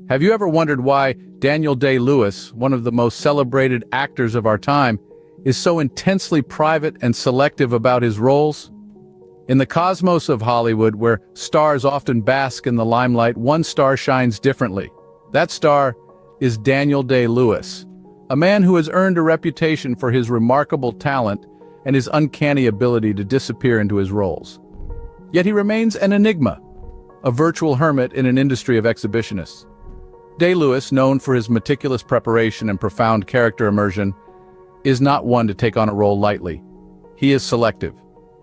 Have you ever wondered why Daniel Day-Lewis, one of the most celebrated actors of our time, is so intensely private and selective about his roles? In the cosmos of Hollywood, where stars often bask in the limelight, one star shines differently. That star is Daniel Day-Lewis, a man who has earned a reputation for his remarkable talent and his uncanny ability to disappear into his roles. Yet he remains an enigma, a virtual hermit in an industry of exhibitionists. Day-Lewis, known for his meticulous preparation and profound character immersion, is not one to take on a role lightly. He is selective,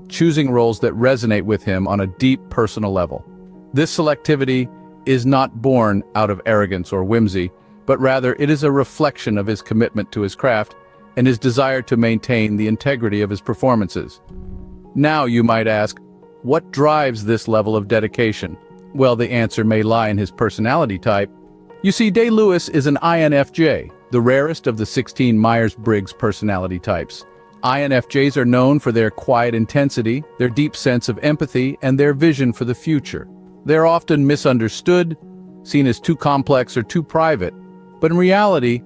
choosing roles that resonate with him on a deep personal level. This selectivity is not born out of arrogance or whimsy, but rather it is a reflection of his commitment to his craft and his desire to maintain the integrity of his performances. Now, you might ask, what drives this level of dedication? Well, the answer may lie in his personality type. You see, Day-Lewis is an INFJ, the rarest of the 16 Myers-Briggs personality types. INFJs are known for their quiet intensity, their deep sense of empathy, and their vision for the future. They're often misunderstood, seen as too complex or too private, but in reality,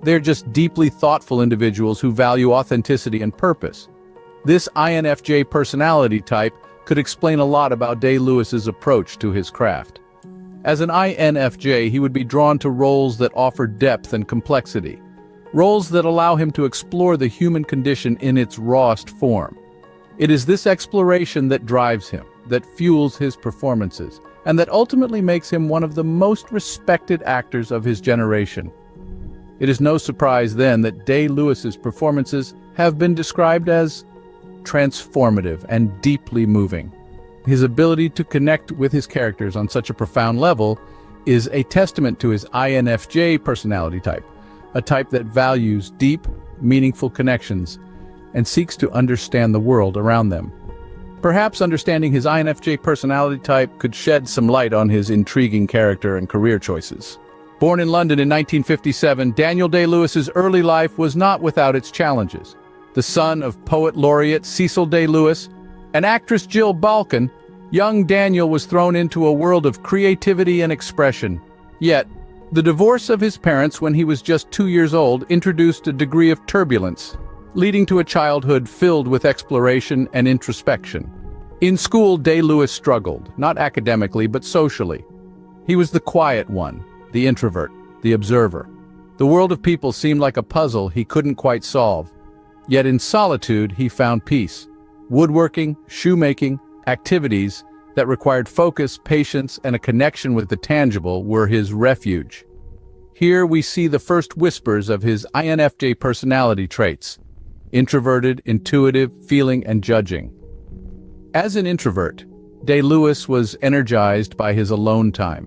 they're just deeply thoughtful individuals who value authenticity and purpose. This INFJ personality type could explain a lot about Day-Lewis's approach to his craft. As an INFJ, he would be drawn to roles that offer depth and complexity, roles that allow him to explore the human condition in its rawest form. It is this exploration that drives him, that fuels his performances, and that ultimately makes him one of the most respected actors of his generation. It is no surprise then that Day-Lewis's performances have been described as transformative and deeply moving. His ability to connect with his characters on such a profound level is a testament to his INFJ personality type, a type that values deep, meaningful connections and seeks to understand the world around them. Perhaps understanding his INFJ personality type could shed some light on his intriguing character and career choices. Born in London in 1957, Daniel Day-Lewis's early life was not without its challenges. The son of poet laureate Cecil Day-Lewis and actress Jill Balkan, young Daniel was thrown into a world of creativity and expression. Yet, the divorce of his parents when he was just 2 years old introduced a degree of turbulence, leading to a childhood filled with exploration and introspection. In school, Day-Lewis struggled, not academically but socially. He was the quiet one, the introvert, the observer. The world of people seemed like a puzzle he couldn't quite solve. Yet in solitude, he found peace. Woodworking, shoemaking, activities that required focus, patience, and a connection with the tangible were his refuge. Here we see the first whispers of his INFJ personality traits: introverted, intuitive, feeling, and judging. As an introvert, Day-Lewis was energized by his alone time.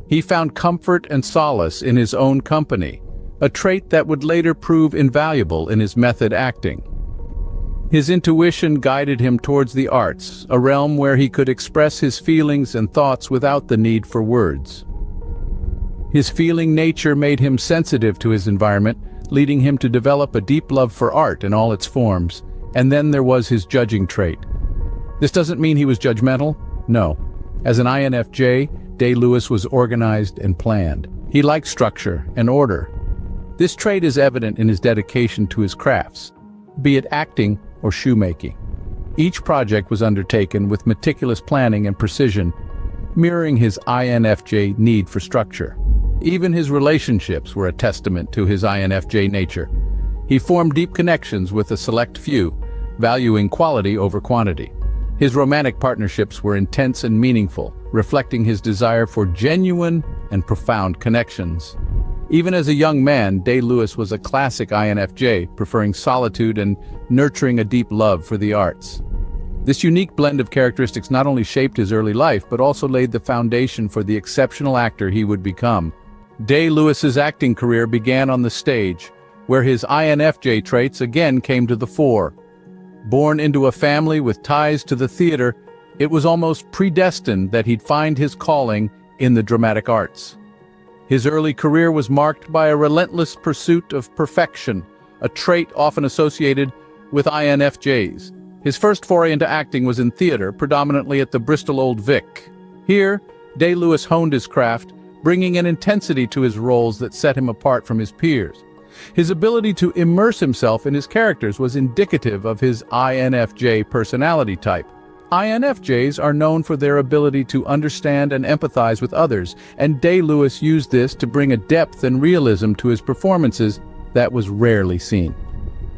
He found comfort and solace in his own company, a trait that would later prove invaluable in his method acting. His intuition guided him towards the arts, a realm where he could express his feelings and thoughts without the need for words. His feeling nature made him sensitive to his environment, leading him to develop a deep love for art in all its forms. And then there was his judging trait. This doesn't mean he was judgmental. No. As an INFJ, Day-Lewis was organized and planned. He liked structure and order. This trait is evident in his dedication to his crafts, be it acting or shoemaking. Each project was undertaken with meticulous planning and precision, mirroring his INFJ need for structure. Even his relationships were a testament to his INFJ nature. He formed deep connections with a select few, valuing quality over quantity. His romantic partnerships were intense and meaningful, reflecting his desire for genuine and profound connections. Even as a young man, Day-Lewis was a classic INFJ, preferring solitude and nurturing a deep love for the arts. This unique blend of characteristics not only shaped his early life, but also laid the foundation for the exceptional actor he would become. Day-Lewis's acting career began on the stage, where his INFJ traits again came to the fore. Born into a family with ties to the theater, it was almost predestined that he'd find his calling in the dramatic arts. His early career was marked by a relentless pursuit of perfection, a trait often associated with INFJs. His first foray into acting was in theater, predominantly at the Bristol Old Vic. Here, Day-Lewis honed his craft, bringing an intensity to his roles that set him apart from his peers. His ability to immerse himself in his characters was indicative of his INFJ personality type. INFJs are known for their ability to understand and empathize with others, and Day-Lewis used this to bring a depth and realism to his performances that was rarely seen.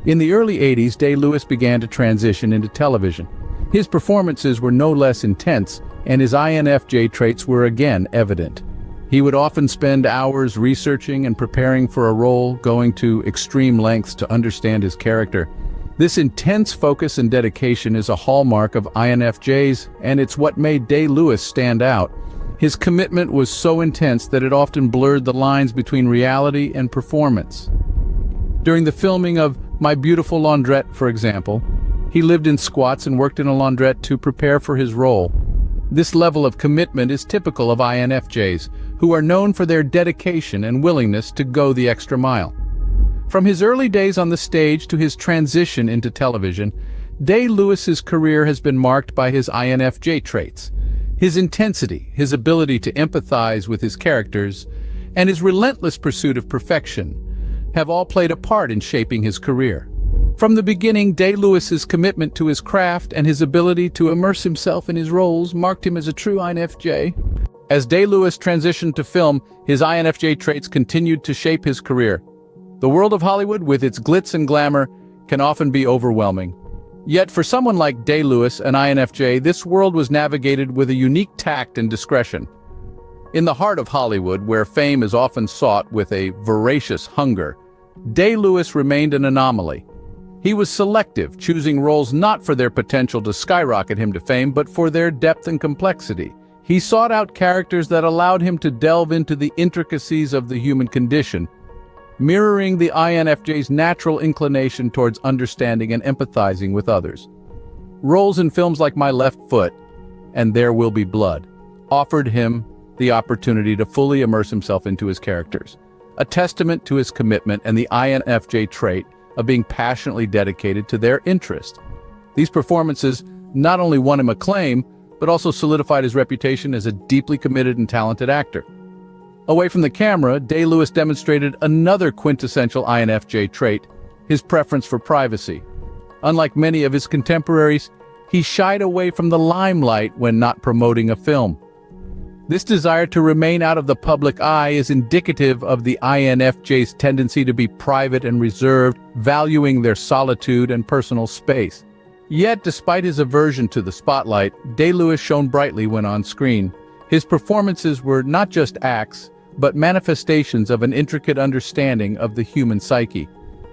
In the early 80s, Day-Lewis began to transition into television. His performances were no less intense, and his INFJ traits were again evident. He would often spend hours researching and preparing for a role, going to extreme lengths to understand his character. This intense focus and dedication is a hallmark of INFJs, and it's what made Day-Lewis stand out. His commitment was so intense that it often blurred the lines between reality and performance. During the filming of My Beautiful Laundrette, for example, he lived in squats and worked in a laundrette to prepare for his role. This level of commitment is typical of INFJs, who are known for their dedication and willingness to go the extra mile. From his early days on the stage to his transition into television, Day-Lewis's career has been marked by his INFJ traits. His intensity, his ability to empathize with his characters, and his relentless pursuit of perfection have all played a part in shaping his career. From the beginning, Day-Lewis's commitment to his craft and his ability to immerse himself in his roles marked him as a true INFJ. As Day-Lewis transitioned to film, his INFJ traits continued to shape his career. The world of Hollywood, with its glitz and glamour, can often be overwhelming. Yet for someone like Day-Lewis, an INFJ, this world was navigated with a unique tact and discretion. In the heart of Hollywood, where fame is often sought with a voracious hunger, Day-Lewis remained an anomaly. He was selective, choosing roles not for their potential to skyrocket him to fame, but for their depth and complexity. He sought out characters that allowed him to delve into the intricacies of the human condition, mirroring the INFJ's natural inclination towards understanding and empathizing with others. Roles in films like My Left Foot and There Will Be Blood offered him the opportunity to fully immerse himself into his characters, a testament to his commitment and the INFJ trait of being passionately dedicated to their interest. These performances not only won him acclaim, but also solidified his reputation as a deeply committed and talented actor. Away from the camera, Day-Lewis demonstrated another quintessential INFJ trait, his preference for privacy. Unlike many of his contemporaries, he shied away from the limelight when not promoting a film. This desire to remain out of the public eye is indicative of the INFJ's tendency to be private and reserved, valuing their solitude and personal space. Yet, despite his aversion to the spotlight, Day-Lewis shone brightly when on screen. His performances were not just acts, but manifestations of an intricate understanding of the human psyche,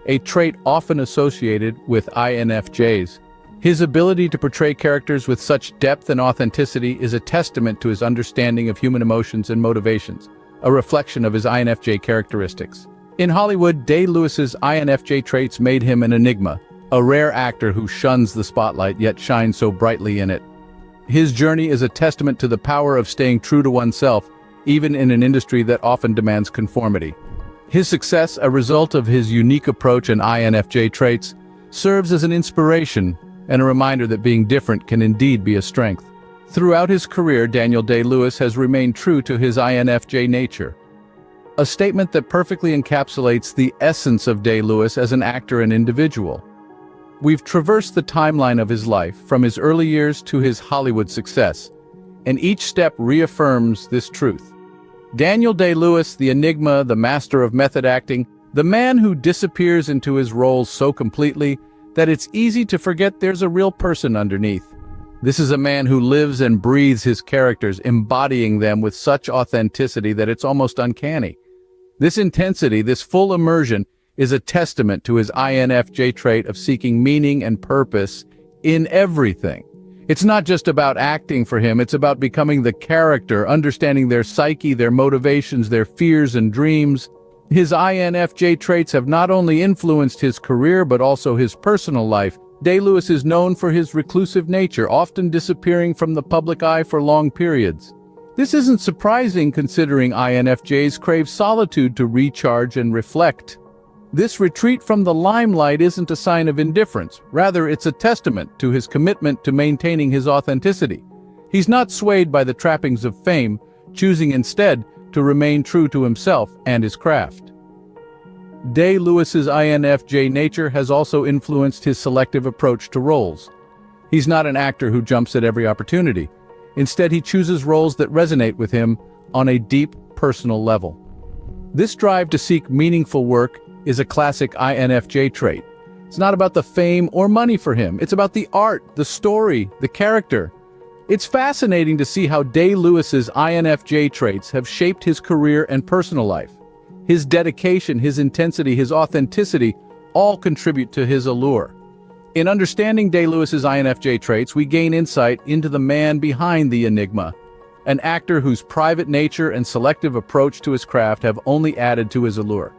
a trait often associated with INFJs. His ability to portray characters with such depth and authenticity is a testament to his understanding of human emotions and motivations, a reflection of his INFJ characteristics. In Hollywood, Day-Lewis's INFJ traits made him an enigma, a rare actor who shuns the spotlight yet shines so brightly in it. His journey is a testament to the power of staying true to oneself, even in an industry that often demands conformity. His success, a result of his unique approach and INFJ traits, serves as an inspiration and a reminder that being different can indeed be a strength. Throughout his career, Daniel Day-Lewis has remained true to his INFJ nature, a statement that perfectly encapsulates the essence of Day-Lewis as an actor and individual. We've traversed the timeline of his life, from his early years to his Hollywood success, and each step reaffirms this truth. Daniel Day-Lewis, the enigma, the master of method acting, the man who disappears into his roles so completely that it's easy to forget there's a real person underneath. This is a man who lives and breathes his characters, embodying them with such authenticity that it's almost uncanny. This intensity, this full immersion, is a testament to his INFJ trait of seeking meaning and purpose in everything. It's not just about acting for him, it's about becoming the character, understanding their psyche, their motivations, their fears and dreams. His INFJ traits have not only influenced his career but also his personal life. Day-Lewis is known for his reclusive nature, often disappearing from the public eye for long periods. This isn't surprising considering INFJs crave solitude to recharge and reflect. This retreat from the limelight isn't a sign of indifference. Rather, it's a testament to his commitment to maintaining his authenticity. He's not swayed by the trappings of fame, choosing instead to remain true to himself and his craft. Day-Lewis's INFJ nature has also influenced his selective approach to roles. He's not an actor who jumps at every opportunity. Instead, he chooses roles that resonate with him on a deep, personal level. This drive to seek meaningful work is a classic INFJ trait. It's not about the fame or money for him. It's about the art, the story, the character. It's fascinating to see how Day-Lewis's INFJ traits have shaped his career and personal life. His dedication, his intensity, his authenticity all contribute to his allure. In understanding Day-Lewis's INFJ traits, we gain insight into the man behind the enigma, an actor whose private nature and selective approach to his craft have only added to his allure.